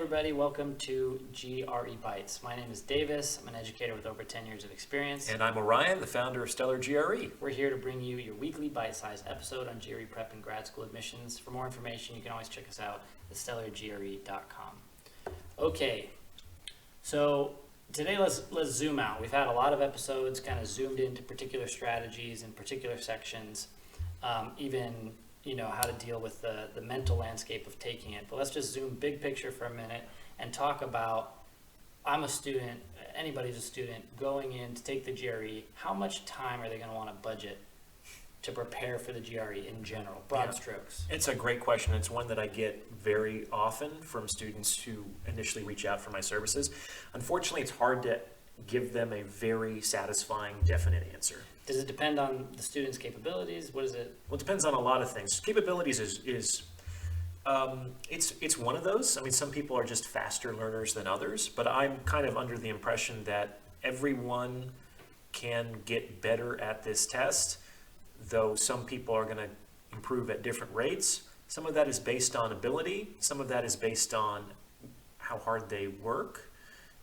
everybody, welcome to GRE Bites. My name is Davis. I'm an educator with over 10 years of experience. And I'm Orion, the founder of StellarGRE. We're here to bring you your weekly bite-sized episode on GRE prep and grad school admissions. For more information, you can always check us out at StellarGRE.com. Okay, so today let's zoom out. We've had a lot of episodes kind of zoomed into particular strategies and particular sections, even how to deal with the mental landscape of taking it. But let's just zoom big picture for a minute and talk about, I'm a student, anybody's a student, going in to take the GRE. How much time are they going to want to budget to prepare for the GRE in general, broad strokes? It's a great question. It's one that I get very often from students who initially reach out for my services. Unfortunately, it's hard to give them a very satisfying, definite answer. Does it depend on the student's capabilities? What is it? Well, it depends on a lot of things. Capabilities is it's one of those. I mean, some people are just faster learners than others, but I'm kind of under the impression that everyone can get better at this test, though some people are going to improve at different rates. Some of that is based on ability. Some of that is based on how hard they work,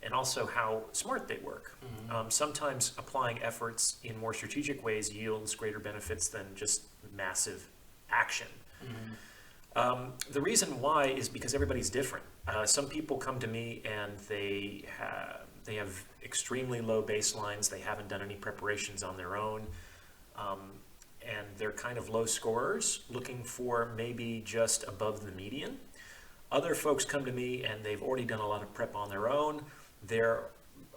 and also how smart they work. Mm-hmm. Sometimes applying efforts in more strategic ways yields greater benefits than just massive action. Mm-hmm. The reason why is because everybody's different. Some people come to me and they have extremely low baselines. They haven't done any preparations on their own. And they're kind of low scorers, looking for maybe just above the median. Other folks come to me and they've already done a lot of prep on their own. They're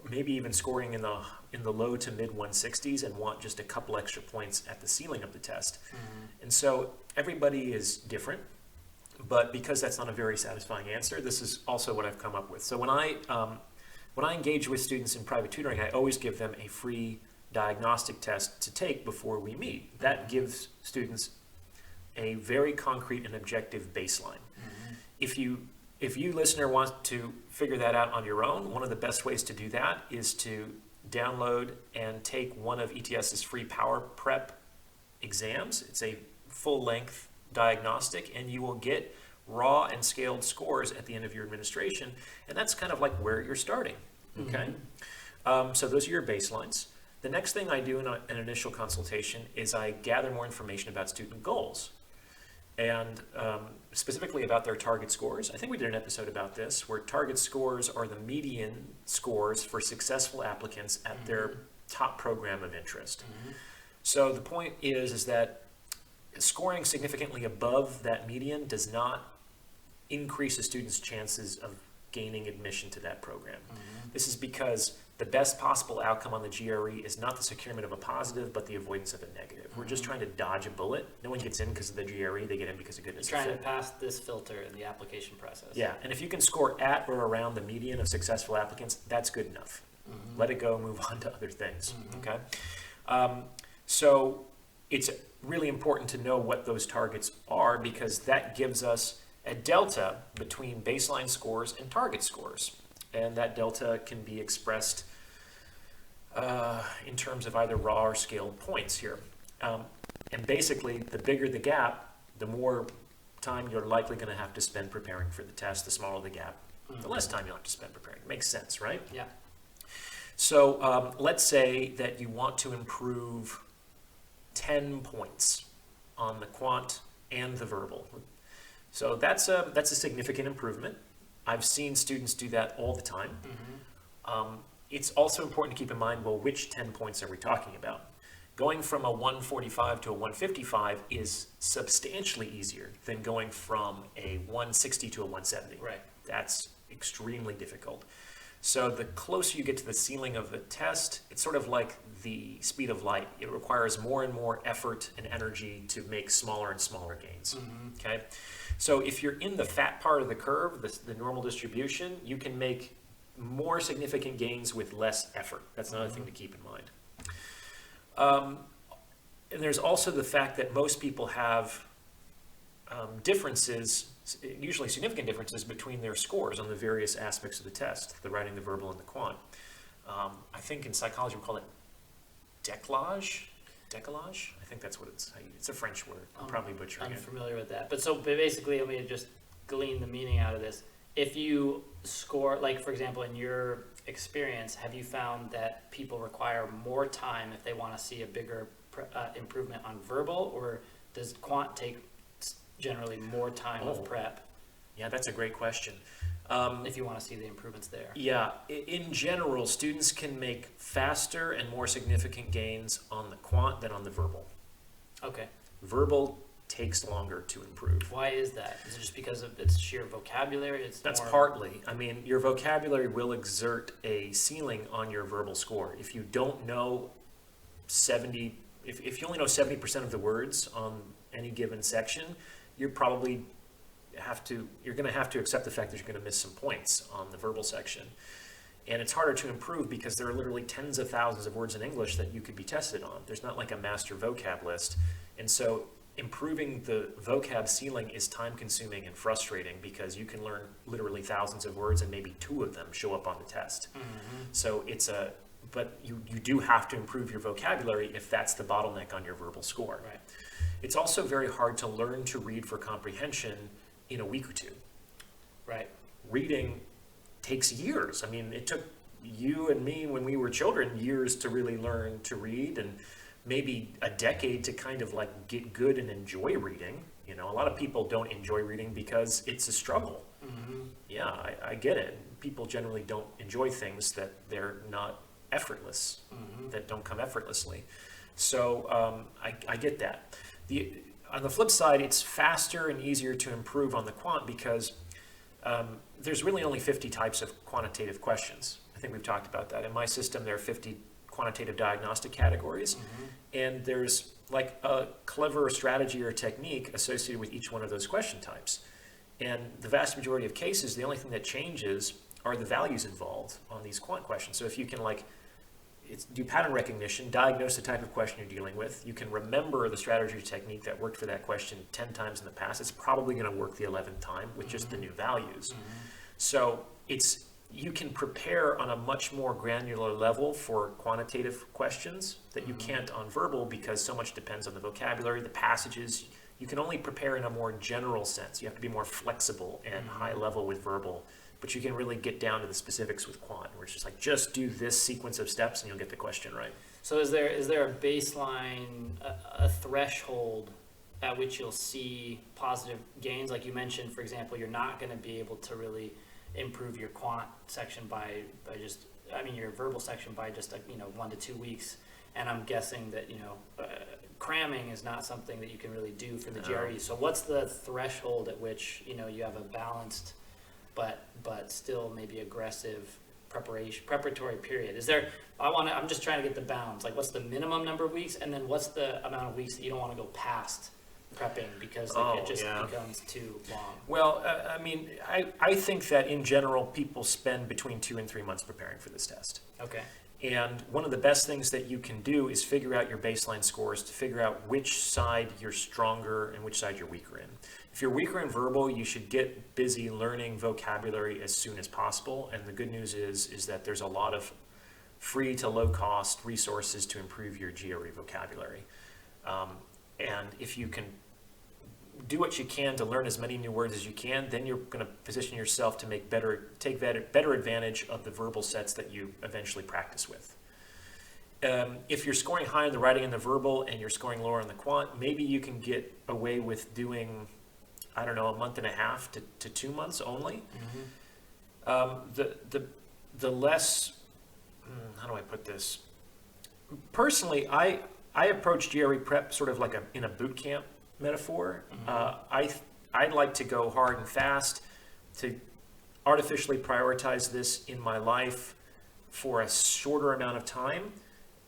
maybe even scoring in the low to mid 160s and want just a couple extra points at the ceiling of the test. Mm-hmm. And so everybody is different, but because that's not a very satisfying answer, this is also what I've come up with. So when I engage with students in private tutoring, I always give them a free diagnostic test to take before we meet. That gives students a very concrete and objective baseline. Mm-hmm. If you listener want to figure that out on your own, one of the best ways to do that is to download and take one of ETS's free power prep exams. It's a full-length diagnostic, and you will get raw and scaled scores at the end of your administration, and that's kind of like where you're starting. Okay, mm-hmm. So those are your baselines. The next thing I do in an initial consultation is I gather more information about student goals, and specifically about their target scores. I think we did an episode about this, where target scores are the median scores for successful applicants at mm-hmm. their top program of interest. Mm-hmm. So the point is that scoring significantly above that median does not increase a student's chances of gaining admission to that program. Mm-hmm. This is because the best possible outcome on the GRE is not the securement of a positive, but the avoidance of a negative. Mm-hmm. We're just trying to dodge a bullet. No one gets in because of the GRE, they get in because of goodness. You're trying to pass this filter in the application process. Yeah, and if you can score at or around the median of successful applicants, that's good enough. Mm-hmm. Let it go, move on to other things, mm-hmm. okay? So it's really important to know what those targets are, because that gives us a delta between baseline scores and target scores. And that delta can be expressed in terms of either raw or scaled points here. And basically, the bigger the gap, the more time you're likely going to have to spend preparing for the test. The smaller the gap, mm-hmm. the less time you'll have to spend preparing. Makes sense, right? Yeah. So let's say that you want to improve 10 points on the quant and the verbal. So that's a significant improvement. I've seen students do that all the time. Mm-hmm. It's also important to keep in mind, well, which 10 points are we talking about? Going from a 145 to a 155 is substantially easier than going from a 160 to a 170. Right. That's extremely difficult. So the closer you get to the ceiling of the test, it's sort of like the speed of light. It requires more and more effort and energy to make smaller and smaller gains. Mm-hmm. Okay. So if you're in the fat part of the curve, the normal distribution, you can make more significant gains with less effort. That's another thing to keep in mind. And there's also the fact that most people have differences, usually significant differences, between their scores on the various aspects of the test, the writing, the verbal, and the quant. I think in psychology we call it décalage. Décalage? I think that's what it's a French word. I'm probably butchering it. I'm familiar with that. But so basically, let me just glean the meaning out of this. if you score, like for example, in your experience, have you found that people require more time if they want to see a bigger improvement on verbal, or does quant take generally more time of prep Yeah, that's a great question. if you want to see the improvements there? Yeah, in general, students can make faster and more significant gains on the quant than on the verbal. Okay. Verbal takes longer to improve. Why is that? Is it just because of its sheer vocabulary? That's more... partly. I mean, your vocabulary will exert a ceiling on your verbal score. If you don't know if you only know 70% of the words on any given section, you're going to have to accept the fact that you're going to miss some points on the verbal section. And it's harder to improve because there are literally tens of thousands of words in English that you could be tested on. There's not like a master vocab list. And so improving the vocab ceiling is time consuming and frustrating because you can learn literally thousands of words and maybe 2 of them show up on the test. Mm-hmm. So but you do have to improve your vocabulary if that's the bottleneck on your verbal score. Right. It's also very hard to learn to read for comprehension in a week or 2. Right. Reading takes years. I mean, it took you and me when we were children years to really learn to read, and maybe a decade to kind of like get good and enjoy reading. You know, a lot of people don't enjoy reading because it's a struggle. Mm-hmm. Yeah, I get it. People generally don't enjoy things that they're not effortless, mm-hmm. that don't come effortlessly. So I get that. On the flip side, it's faster and easier to improve on the quant because there's really only 50 types of quantitative questions. I think we've talked about that. In my system, there are 50 quantitative diagnostic categories, mm-hmm. and there's like a clever strategy or technique associated with each one of those question types. And the vast majority of cases, the only thing that changes are the values involved on these quant questions. So if you can do pattern recognition, diagnose the type of question you're dealing with, you can remember the strategy or technique that worked for that question 10 times in the past, it's probably going to work the 11th time with just the new values. Mm-hmm. So you can prepare on a much more granular level for quantitative questions that you can't on verbal because so much depends on the vocabulary, the passages. You can only prepare in a more general sense. You have to be more flexible and high level with verbal, but you can really get down to the specifics with quant, where it's just like, just do this sequence of steps and you'll get the question right. So is there a baseline, a threshold at which you'll see positive gains? Like you mentioned, for example, you're not going to be able to really improve your quant section your verbal section by just 1 to 2 weeks. And I'm guessing that, cramming is not something that you can really do for the GRE. So what's the threshold at which, you have a balanced, but still maybe aggressive preparatory period? I'm just trying to get the bounds. Like what's the minimum number of weeks? And then what's the amount of weeks that you don't want to go past prepping because it just becomes too long? Well, I think that in general, people spend between 2 and 3 months preparing for this test. Okay. And one of the best things that you can do is figure out your baseline scores to figure out which side you're stronger and which side you're weaker in. If you're weaker in verbal, you should get busy learning vocabulary as soon as possible. And the good news is that there's a lot of free to low cost resources to improve your GRE vocabulary. And if you can do what you can to learn as many new words as you can, then you're going to position yourself to take better advantage of the verbal sets that you eventually practice with. If you're scoring high in the writing and the verbal and you're scoring lower in the quant, maybe you can get away with doing, a month and a half to 2 months only. Mm-hmm. The less, how do I put this? Personally, I approach GRE prep sort of like in a boot camp metaphor. Mm-hmm. I'd like to go hard and fast, to artificially prioritize this in my life for a shorter amount of time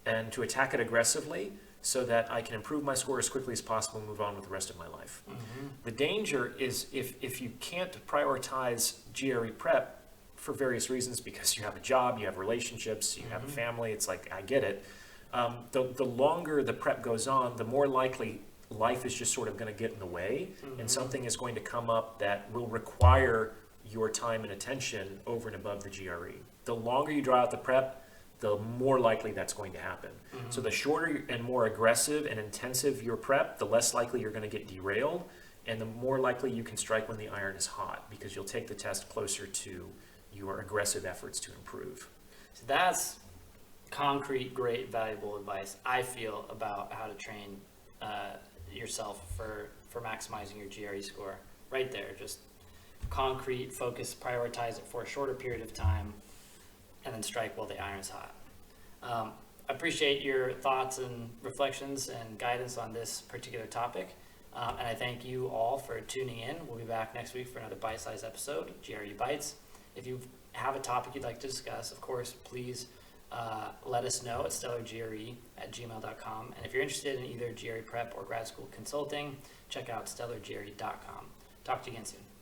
and to attack it aggressively so that I can improve my score as quickly as possible and move on with the rest of my life. Mm-hmm. The danger is if you can't prioritize GRE prep for various reasons, because you have a job, you have relationships, you have a family, it's like, I get it. The longer the prep goes on, the more likely life is just sort of going to get in the way, and something is going to come up that will require your time and attention over and above the GRE. The longer you draw out the prep, the more likely that's going to happen. So the shorter and more aggressive and intensive your prep, the less likely you're going to get derailed, And the more likely you can strike when the iron is hot, because you'll take the test closer to your aggressive efforts to improve. So that's concrete, great, valuable advice, I feel, about how to train yourself for maximizing your GRE score. Right there, just concrete, focus, prioritize it for a shorter period of time, and then strike while the iron's hot. I appreciate your thoughts and reflections and guidance on this particular topic. And I thank you all for tuning in. We'll be back next week for another bite-sized episode, GRE Bites. If you have a topic you'd like to discuss, of course, please let us know at StellarGRE@gmail.com. And if you're interested in either GRE prep or grad school consulting, check out StellarGRE.com. Talk to you again soon.